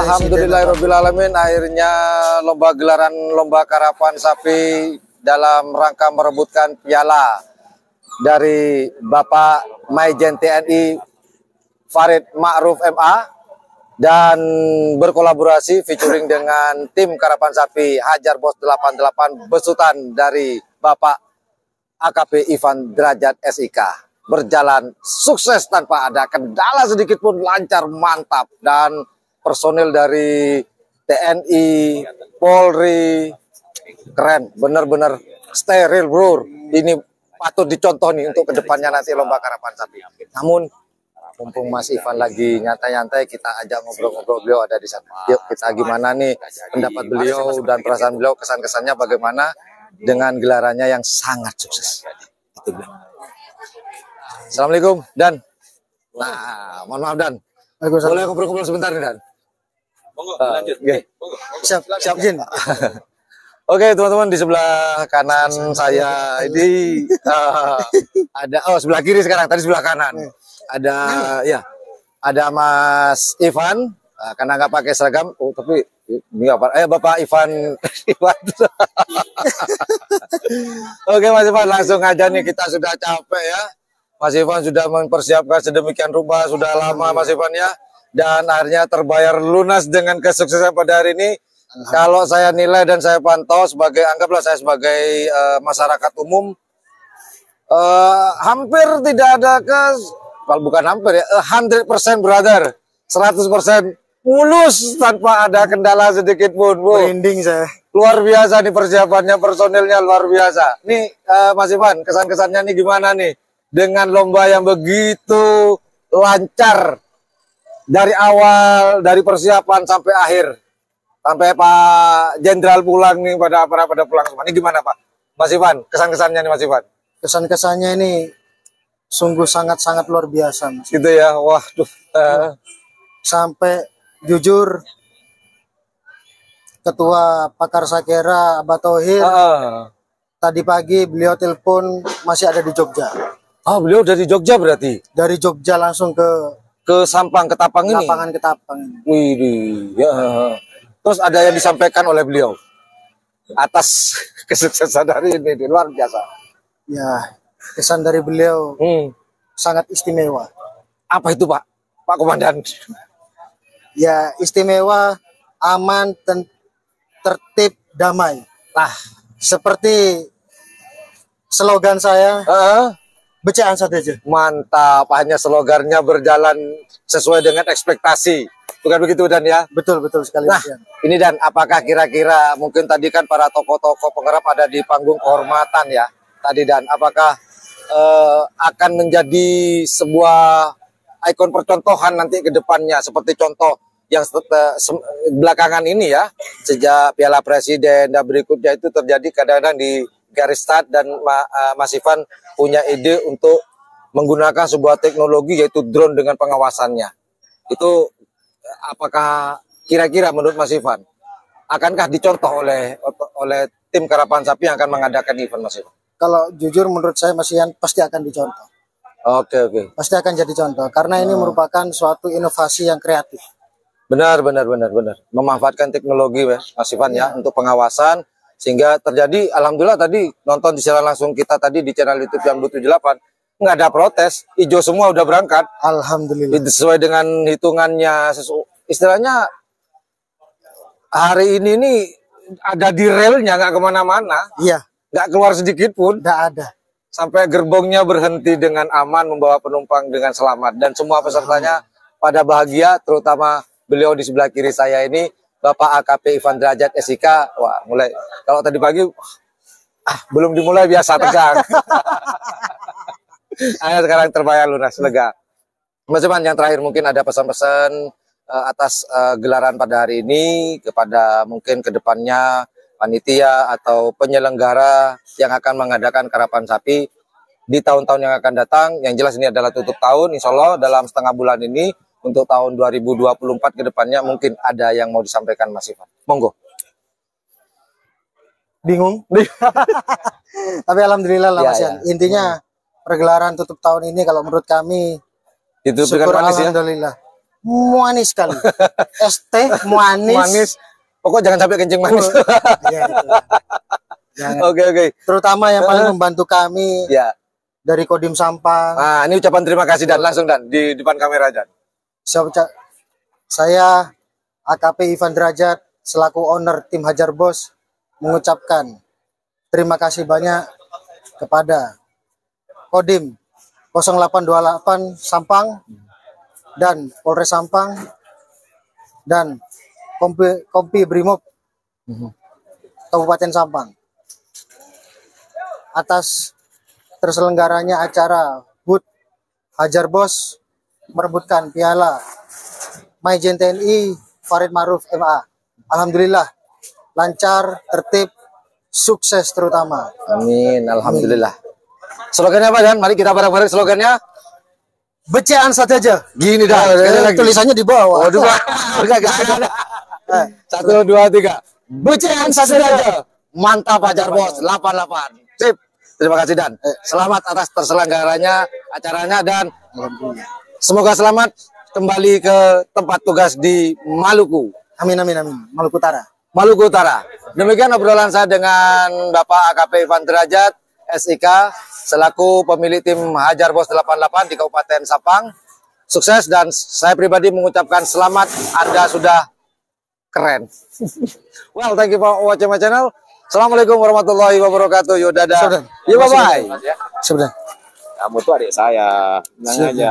Alhamdulillahirobbilalamin, akhirnya gelaran lomba karapan sapi dalam rangka merebutkan piala dari Bapak Maijen TNI Farid Ma'ruf MA dan berkolaborasi featuring dengan tim karapan sapi Hajar Bos 88 besutan dari Bapak AKP Ivan Derajat SIK. Berjalan sukses tanpa ada kendala sedikit pun, lancar, mantap, dan personil dari TNI, Polri, keren, bener-bener steril bro. Ini patut dicontoh nih untuk kedepannya nanti lomba karapan sapi. Namun mumpung Mas Ivan lagi nyantai-nyantai, kita ajak ngobrol-ngobrol, beliau ada di sana. Yuk kita gimana nih pendapat beliau dan perasaan beliau, kesan-kesannya bagaimana dengan gelarannya yang sangat sukses. Itu beliau. Assalamualaikum Dan. Nah, mohon maaf Dan. Boleh ngobrol-ngobrol sebentar nih Dan? Monggo, lanjut. Siap Jin. Oke teman-teman, di sebelah kanan saya ini ada, sebelah kiri sekarang, tadi sebelah kanan. Ada Mas Ivan, karena nggak pakai seragam. Oh tapi ini apa? Bapak Ivan. Oke Mas Ivan, langsung aja nih, kita sudah capek ya. Mas Ivan sudah mempersiapkan sedemikian rupa, sudah lama Mas Ivan ya, dan akhirnya terbayar lunas dengan kesuksesan pada hari ini. Kalau saya nilai dan saya pantau sebagai, anggaplah saya sebagai masyarakat umum, hampir tidak ada kalau bukan hampir ya, 100% brother, 100% mulus tanpa ada kendala sedikit pun. Merinding saya. Luar biasa nih persiapannya, personilnya luar biasa. Nih Mas Ivan, kesan-kesannya nih gimana nih? Dengan lomba yang begitu lancar dari awal, dari persiapan sampai akhir, sampai Pak Jenderal pulang nih, pada pulang semua. Ini gimana Pak Mas Ivan, kesan-kesannya nih Mas Ivan? Kesan-kesannya ini sungguh sangat-sangat luar biasa Mas. Gitu ya, waduh. Sampai jujur Ketua Pakar Sakera Abah Thohir tadi pagi beliau telepon masih ada di Jogja. Oh, beliau dari Jogja berarti? Dari Jogja langsung ke Sampang, Ketapang ini? Lapangan Ketapang ini. Wih, ya. Terus ada yang disampaikan oleh beliau atas kesuksesan hari ini, luar biasa. Ya, kesan dari beliau sangat istimewa. Apa itu Pak Komandan? Ya, istimewa, aman, tertib, damai. Seperti slogan saya, becaan saja. Mantap, hanya slogannya berjalan sesuai dengan ekspektasi. Bukan begitu Dan ya? Betul sekali. Nah, ini Dan, apakah kira-kira mungkin tadi kan para tokoh-tokoh penggerak ada di panggung kehormatan ya tadi Dan, apakah akan menjadi sebuah ikon percontohan nanti ke depannya, seperti contoh yang belakangan ini ya, sejak Piala Presiden dan berikutnya itu terjadi kadang-kadang di garis start, dan Mas Ivan punya ide untuk menggunakan sebuah teknologi yaitu drone dengan pengawasannya. Itu apakah kira-kira menurut Mas Ivan akankah dicontoh oleh tim karapan sapi yang akan mengadakan event Mas Ivan? Kalau jujur menurut saya Mas Ivan pasti akan dicontoh. Oke. Pasti akan jadi contoh karena ini merupakan suatu inovasi yang kreatif. Benar. Memanfaatkan teknologi Mas Ivan ya untuk pengawasan, sehingga terjadi, alhamdulillah tadi nonton di siaran langsung kita tadi di channel YouTube yang 78, nggak ada protes, hijau semua udah berangkat. Alhamdulillah. Sesuai dengan hitungannya, istilahnya hari ini nih ada di relnya, nggak kemana-mana. Iya. Nggak keluar sedikit pun. Nggak ada. Sampai gerbongnya berhenti dengan aman, membawa penumpang dengan selamat, dan semua pesertanya pada bahagia, terutama beliau di sebelah kiri saya ini, Bapak AKP Ivan Derajat SIK. Wah, mulai kalau tadi pagi belum dimulai biasa tegang. Sekarang terbayar lunas, lega. Mas Ivan, yang terakhir mungkin ada pesan-pesan atas gelaran pada hari ini kepada mungkin kedepannya panitia atau penyelenggara yang akan mengadakan karapan sapi di tahun-tahun yang akan datang. Yang jelas ini adalah tutup tahun, insya Allah dalam setengah bulan ini. Untuk tahun 2024 ke depannya mungkin ada yang mau disampaikan Mas Ivan. Monggo. Bingung. Tapi alhamdulillah lah Mas Ivan. Intinya pergelaran tutup tahun ini kalau menurut kami itu syukur alhamdulillah. manis sekali. Es teh manis. Manis. Pokok jangan sampai kencing manis. Ya, itu. Oke. Terutama yang paling membantu kami Ya. dari Kodim Sampang. Nah, ini ucapan terima kasih Dan langsung Dan di depan kamera Dan. Saya AKP Ivan Derajat selaku owner tim Hajar Bos mengucapkan terima kasih banyak kepada Kodim 0828 Sampang dan Polres Sampang dan Kompi Brimob Kabupaten Sampang atas terselenggaranya acara HUT Hajar Bos merebutkan piala Maijen TNI Farid Ma'ruf MA. Alhamdulillah lancar, tertib, sukses terutama. Amin, alhamdulillah. Slogannya apa Dan? Mari kita bareng-bareng slogannya. Becean saja. Gini dah. Tulisannya di bawah. Oh, dua. Enggak ada. 1, 2, 3. Becean saja. Mantap Hajar Bos 88. Sip. Terima kasih Dan. Selamat atas terselenggaranya acaranya dan semoga selamat kembali ke tempat tugas di Maluku. Amin. Maluku Utara. Maluku Utara. Demikian obrolan saya dengan Bapak AKP Ivan Derajat, SIK, selaku pemilik tim Hajar Bos 88 di Kabupaten Sampang. Sukses dan saya pribadi mengucapkan selamat, Anda sudah keren. Well, thank you for watching my channel. Assalamualaikum warahmatullahi wabarakatuh. Yo dadah. Yo bye bye. Sudah. Kamu tuh adik saya. Tenang aja.